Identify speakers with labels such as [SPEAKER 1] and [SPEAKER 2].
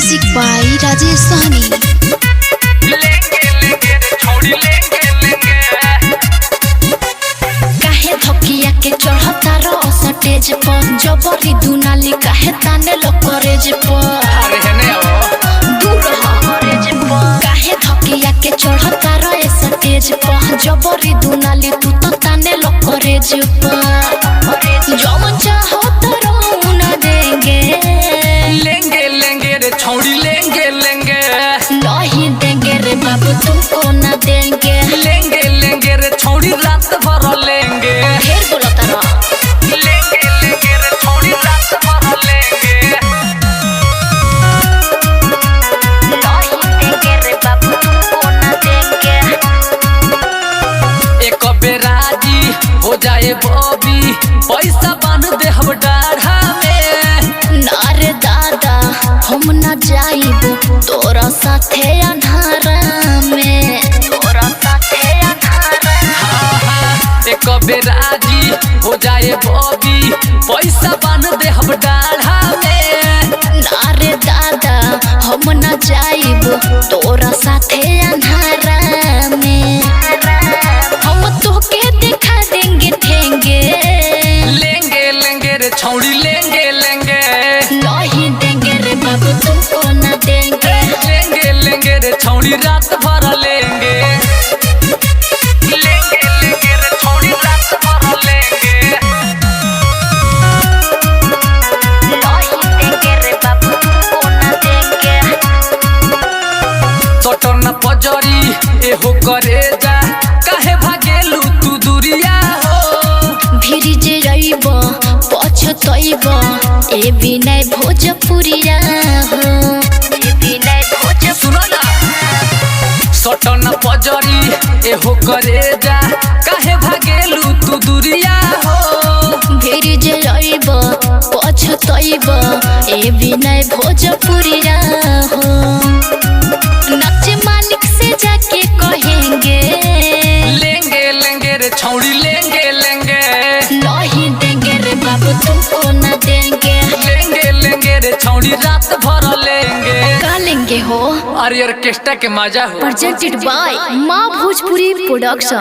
[SPEAKER 1] Music by Rajesh सहनी।
[SPEAKER 2] काहे धकिया के चढ़ता रो स्टेज पर जबरी दुनाली काहे ताने लो करेज पर दूर करेज पर काहे धकिया के चढ़ता रो स्टेज पर जबरी दुनाली तू तो ताने लो करेज पर जवन चाहो तो ना देंगे
[SPEAKER 3] लेंगे रे छौड़ी लेंगे
[SPEAKER 2] नहीं देंगे रे बाबू तुमको ना देंगे
[SPEAKER 3] लेंगे रे छौड़ी रात भर लेंगे
[SPEAKER 2] ढेर बोलता रहो
[SPEAKER 3] लेंगे रे छौड़ी रात भर लेंगे
[SPEAKER 2] नहीं देंगे रे बाबू तुमको ना देंगे
[SPEAKER 3] एक बेराजी हो जाए बॉबी पैसा बांध दे हम डाढ़ा में
[SPEAKER 2] नारे दादा हम ना जाइब तोरा साथे अन्हारा में तोरा साथे अन्हारा
[SPEAKER 3] एक बेराजी हो जाए बॉबी पैसा बांध दे हम डाढ़ा में
[SPEAKER 2] नारे दादा हम ना जाइब तोरा साथे अन्हारा में हम तोके दिखा देंगे ठेंगे
[SPEAKER 3] लेंगे रे छौड़ी लेंगे
[SPEAKER 2] नहीं देंगे रे बाबू तुमको ना देंगे
[SPEAKER 3] लेंगे रे छौड़ी रात भर लेंगे लेंगे रे छौड़ी रात भर लेंगे
[SPEAKER 2] नहीं देंगे रे बाबू तुमको ना देंगे
[SPEAKER 3] सोटो न पजरी एहो करे जा काहे भागेलू तू दुरिया हो
[SPEAKER 2] भिरी जे रइब पछतइब ए विनय भोजपुरिया हो ए विनय भोज
[SPEAKER 3] सुनो ना सोटो न पजरी एहो करे जा काहे भागेलू तू दुरिया हो
[SPEAKER 2] भिरी जे रइब पछतइब ए विनय भोजपुरिया हो नच मालिक से जाके कहेंगे
[SPEAKER 3] लेंगे रे छौड़ी लेंगे
[SPEAKER 2] नहीं देंगे रे बाबू तुमको ना देंगे
[SPEAKER 3] लेंगे रे छौड़ी रात भर लेंगे
[SPEAKER 2] का लेंगे हो
[SPEAKER 3] अरे ऑर्केस्ट्रा के मजा हो
[SPEAKER 2] प्रेजेंटेड बाय माँ भोजपुरी प्रोडक्शन।